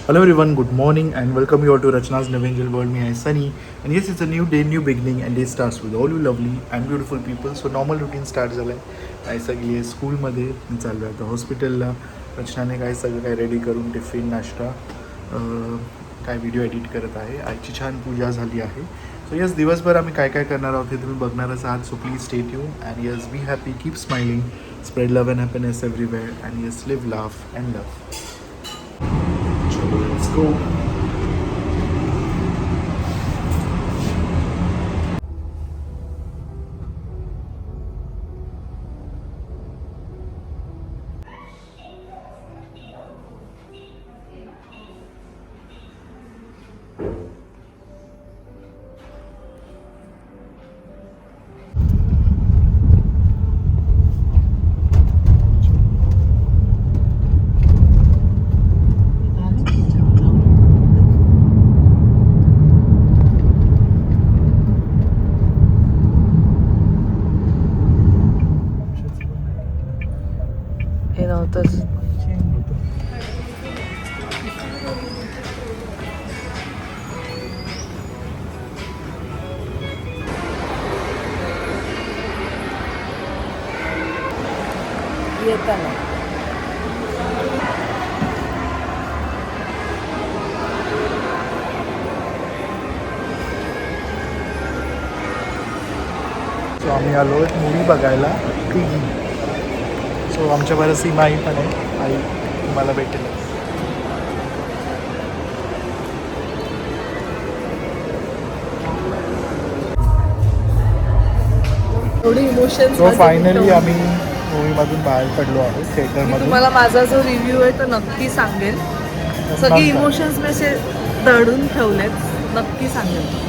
Hello everyone, good morning and welcome you all to Rachna's New Angel World. Me, I Sunny, and yes, it's a new day, new beginning, and day starts with all you lovely and beautiful people. So normal routine start झालं आहे. आई सगळी आहे स्कूलमध्ये, मी चाललो आहे आता हॉस्पिटलला. रचनाने काय सगळं काय रेडी करून टिफिन नाश्ता काय व्हिडिओ एडिट करत आहे. आईची छान पूजा झाली आहे. सो यस, दिवसभर आम्ही काय काय करणार आहोत हे तुम्ही बघणारच आहात. So please stay tune and yes be happy, keep smiling, spread love and happiness everywhere and yes live laugh and love. Let's go. हे नव्हतंच. येताना सो आम्ही आलो एक मूवी बघायला, पिगी. सो आमच्या बरं सीमा आई पण आहे. आई मला भेटेल. थोडी इमोशन्स. सो फायनली आम्ही मूवीमधून बाहेर पडलो आहोत थिएटरमधून. तुम्हाला माझा जो रिव्ह्यू आहे तो नक्की सांगेल. सगळे इमोशन्स मी असे दडून ठेवलेत, नक्की सांगेल.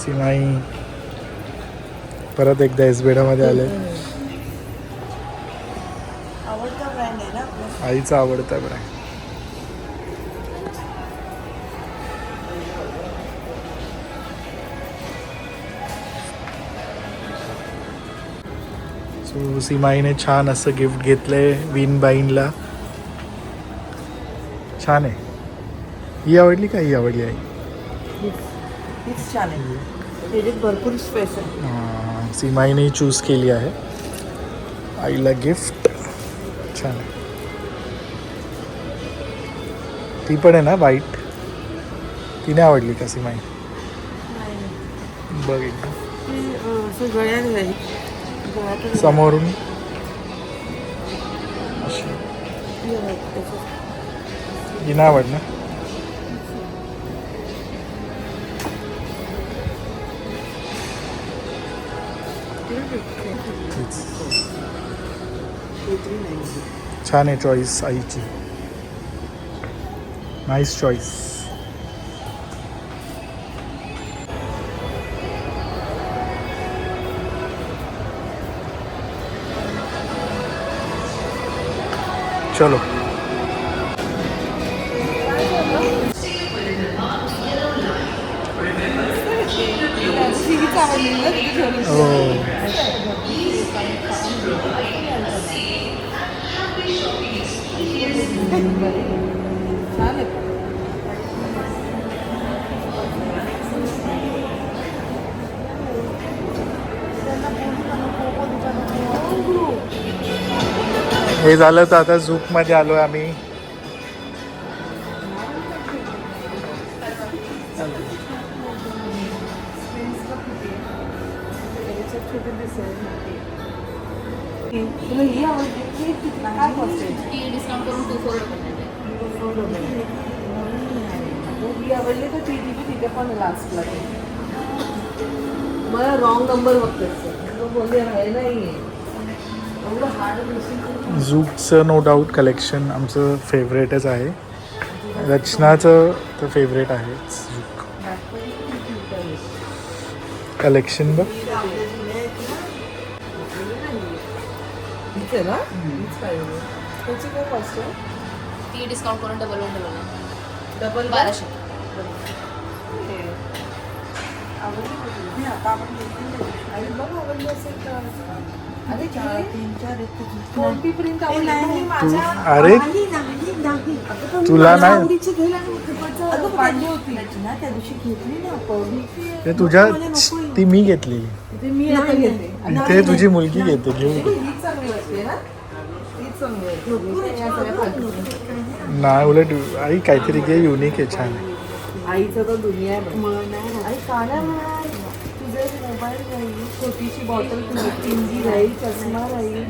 सीमाई परत एकदा एसबेडामध्ये आले. आवडता ब्रँड आहे ना. आईचा आवडता ब्रँड. सो सीमाईने छान असं गिफ्ट घेतलंय विनबाईनला. छान आहे. ही आवडली का? ही आवडली आई. हीच छान आहे. त्याच्यात भरपूर स्पेस आहे. सीमाईने चूज केली आहे आईला गिफ्ट. छान आहे. ती पण आहे ना व्हाईट. तिने आवडली का सीमाई? बघ एकदा समोरून अशी. ही नाही आवडली. छान आहे चॉईस आईची. Nice choice. चलो. हे झालं तर आता झूकमध्ये आलो आहे आम्ही. तुला ही आवडते काय कॉस्ट आहे? डिस्काउंट करून 24 ही आवडली तर ती तिथे पण लास्टला. मला रॉंग नंबर बघतो बोलले आहे नाही. झूकचं नो डाऊट कलेक्शन आमचं फेवरेटच आहे. रचनाचं तर फेवरेट आहे झूक कलेक्शन. बघ ना त्याची काय कॉस्ट आहे? ती डिस्काउंट करून डबल डबल 1200. कोणती प्रिंट अरे तुला नाही ते तुझ्या ती मी घेतलेली मी आता घेते ते तुझी मुलगी घेते घेऊ ही चांगली वाटते ना ही चांगली वाटते. या सगळ्या फालतू. नाही उलट आई काहीतरी घे युनिक आहे छान आहे. आईचं तर दुनिया आहे. आई काढा म्हणाल तुझे मोबाईल राहील छोटीशी बॉटल पिंजी राहील चष्मा राहील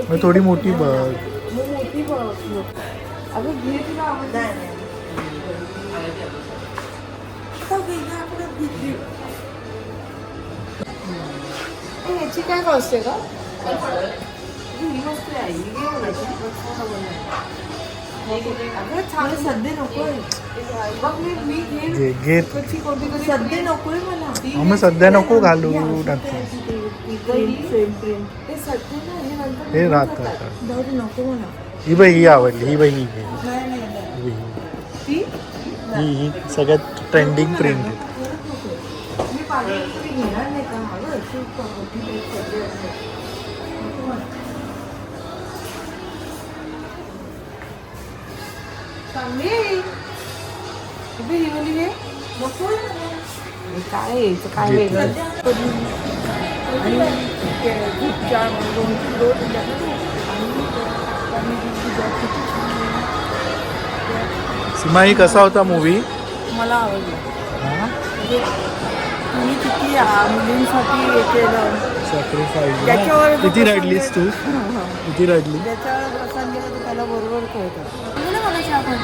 मग थोडी मोठी बघ मोठी बघ अगं घे तुला आवडत ह्याची काय कॉस्ट आहे का ही मस्त आहे ही घे अगं छान सध्या नकोय बघ मी घेईन घे घे सध्या नकोय मला हा, मग सध्या नको घालू नंतर ते सध्या ना हे नंतर हे राहतात जाऊ नको मला ही बाई ही आवडली ही बाई ही घे ही ती ही सगळ्यात ट्रेंडिंग प्रिंट आहे मी पाहिजे घेणार नाही का हवं चांगली हिवली घे नको काय यायचं काय वेगळं सीमा ही कसा होता मूवी मला आवडलं म्हणजे तुम्ही किती मुलींसाठी हे केलं सॅक्रिफाईस त्याच्यावर किती रडलीस तू किती रडली त्याच्यावर प्रसंग गेला तर त्याला बरोबर कळतं मला आपण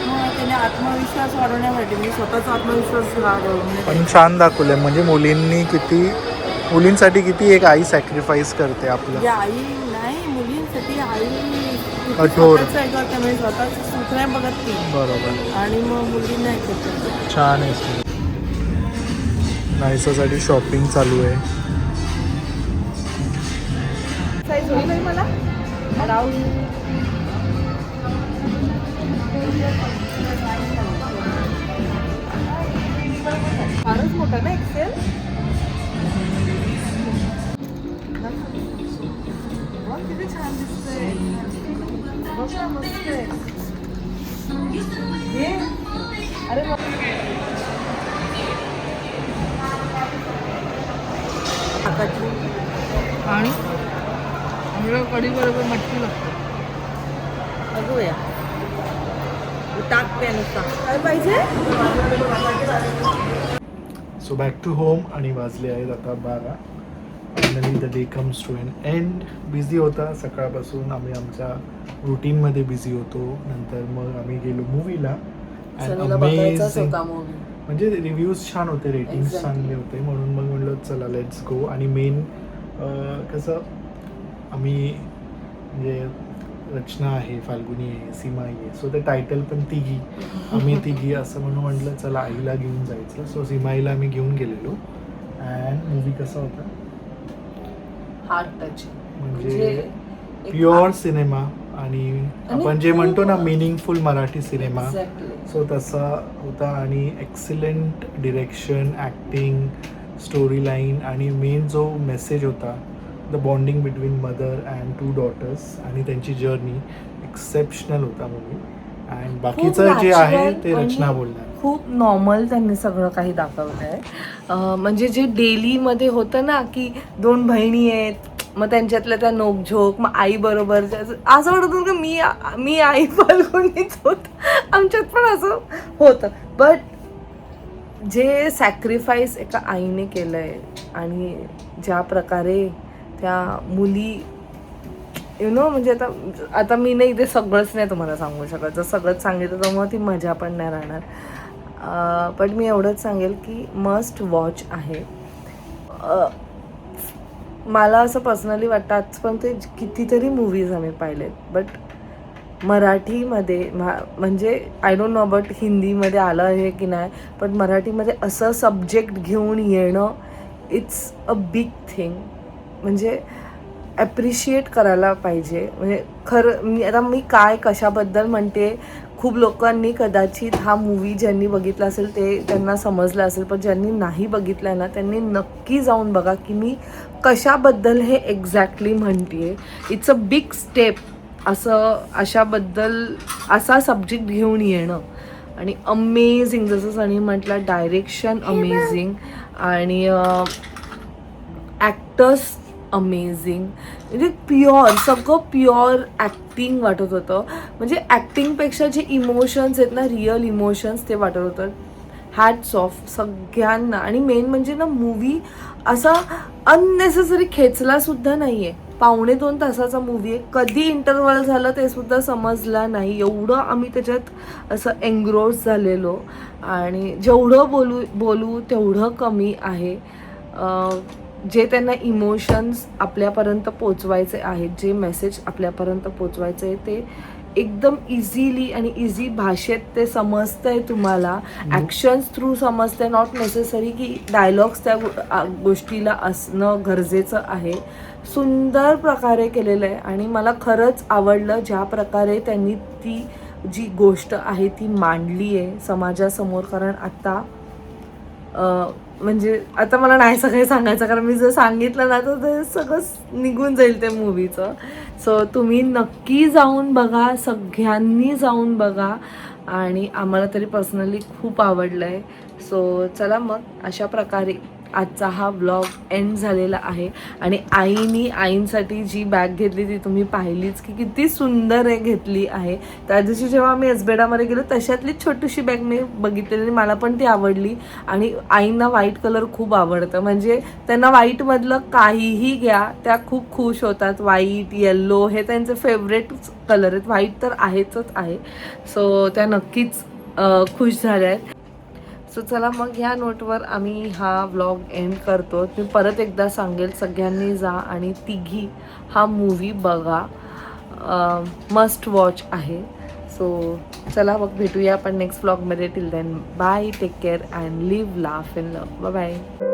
मग त्याने आत्मविश्वास वाढवण्यासाठी मी स्वतःचा आत्मविश्वास वाढवण्यासाठी पण छान दाखवलंय म्हणजे मुलींनी किती मुलींसाठी किती एक आई सॅक्रिफाईस करते आपलं म्हणजे आई नाही मुलींसाठी आई कठोर. स्वतःचं हे करते म्हणजे स्वतःचं सुख नाही बघत ती बरोबर आणि मग मुलींना हे करते छान आहे नाईसासाठी शॉपिंग चालू आहे साईज होईल बाई मला राहून फारच मोठा ना एक्सेल किती छान दिसतंय बघ ना मस्त आहे हे अरे आणि आम्हाला कढी बरोबर मटकी लागते बघूया टाक नुसता काय पाहिजे सो बॅक टू होम आणि वाजले आहेत आता 12 finally the day comes to an end busy होता सकाळपासून आम्ही आमच्या रुटीनमध्ये बिझी होतो नंतर मग आम्ही गेलो मूवीला म्हणजे रिव्ह्यूज छान होते रेटिंग्स चांगले होते म्हणून मग म्हणलं चला लेट्स गो आणि मेन कसं आम्ही म्हणजे रचना आहे फाल्गुनी आहे सीमा आहे सो ते टायटल पण तिघी आम्ही तिघी असं म्हणून म्हटलं चला आईला घेऊन जायचं सो सीमाईला आम्ही घेऊन गेलेलो अँड मूवी कसा होता हार्ट टच म्हणजे प्युअर सिनेमा आणि आपण जे म्हणतो ना मिनिंगफुल मराठी सिनेमा सो तसा होता आणि excellent direction acting story line आणि मेन जो मेसेज होता the bonding between mother and 2 daughters आणि त्यांची जर्नी एक्सेप्शनल होता मूवी अँड बाकीचं जे आहे ते रचना बोलणार खूप नॉर्मल त्यांनी सगळं काही दाखवलं आहे म्हणजे जे डेलीमध्ये होतं ना की 2 बहिणी आहेत मग त्यांच्यातल्या त्या नोकझोक मग आई बरोबर असं वाटत का मी आई फाल्गुनीच होत आमच्यात पण असं होतं बट जे सॅक्रिफाईस एका आईने केलं आहे आणि ज्या प्रकारे त्या मुली म्हणजे आता मी नाही ते सगळंच नाही तुम्हाला सांगू शकत जर सगळंच सांगितलं तर मग ती मजा पण नाही राहणार पण मी एवढंच सांगेल की मस्ट वॉच आहे मला असं पर्सनली वाटतं आजपर्यंत ते कितीतरी मूवीज आम्ही पाहिलेत बट मराठीमध्ये म्हणजे आय डोंट नो अबाउट हिंदीमध्ये आलं आहे की नाही पण मराठीमध्ये असं सब्जेक्ट घेऊन येणं इट्स अ बिग थिंग म्हणजे ॲप्रिशिएट करायला पाहिजे म्हणजे खरं मी काय कशाबद्दल म्हणते खूप लोकांनी कदाचित हा मूवी ज्यांनी बघितला असेल ते त्यांना समजलं असेल, पण ज्यांनी नाही बघितला ना त्यांनी नक्की जाऊन बघा की मी कशाबद्दल हे एक्झॅक्टली म्हणते. इट्स अ बिग स्टेप अशाबद्दल असा सब्जेक्ट घेऊन येणं. आणि अमेझिंग, जसं सनी म्हटलं, डायरेक्शन अमेझिंग आणि ॲक्टर्स अमेझिंग. म्हणजे प्युअर, सगळं प्युअर ॲक्टिंग वाटत होतं. म्हणजे ॲक्टिंगपेक्षा जे इमोशन्स आहेत ना, रिअल इमोशन्स, ते वाटत होतं. हॅट्स ऑफ सगळ्यांना. आणि मेन म्हणजे ना, मूवी असा अननेसेसरी खेचला सुद्धा नाही आहे. 2.25 तासाचा मूवी आहे. कधी इंटरव्हल झालं ते सुद्धा समजलं नाही. एवढं आम्ही त्याच्यात असं एन्ग्रोस झालेलो. आणि जेवढं बोलू तेवढं कमी आहे. जे त्यांना इमोशन्स आपल्यापर्यंत पोचवायचे आहेत, जे मेसेज आपल्यापर्यंत पोचवायचे आहे, ते एकदम इझिली आणि इझी भाषेत ते समजतंय तुम्हाला. ॲक्शन्स थ्रू समजतंय, नॉट नेसेसरी की डायलॉग्स त्या गोष्टीला असणं गरजेचं आहे. सुंदर प्रकारे केलेलं आहे आणि मला खरंच आवडलं ज्या प्रकारे त्यांनी ती जी गोष्ट आहे ती मांडली आहे समाजासमोर. कारण आता म्हणजे आता मला नाही सगळे सांगायचं, कारण मी जर सांगितलं ना तर ते सगळं निघून जाईल ते मूवीचं. सो तुम्ही नक्की जाऊन बघा, सगळ्यांनी जाऊन बघा. आणि आम्हाला तरी पर्सनली खूप आवडलं आहे. सो चला मग, अशा प्रकारे आजचा हा व्लॉग एंड झालेला आहे. आणि आईंसाठी जी बॅग घेतली ती तुम्ही पाहिलीच की किती सुंदर आहे घेतली आहे. त्या दिवशी जेव्हा आम्ही एसबेडामध्ये गेलो तशातली छोटीशी बॅग मी बघितलेली, मला पण ती आवडली. आणि आईंना व्हाईट कलर खूप आवडतं, म्हणजे त्यांना व्हाईटमधलं काहीही घ्या त्या खूप खुश होतात. व्हाईट, येल्लो हे त्यांचे फेवरेट कलर आहेत. व्हाईट तर आहेच आहे. सो त्या नक्कीच खुश झाल्या आहेत. सो चला मग, ह्या नोटवर आम्ही हा व्लॉग एंड करतो. मी परत एकदा सांगेल, सगळ्यांनी जा आणि तिघी हा मूवी बघा. मस्ट वॉच आहे. सो चला मग, भेटूया आपण नेक्स्ट व्लॉगमध्ये. Till then bye, take care and live, laugh and love. Bye bye.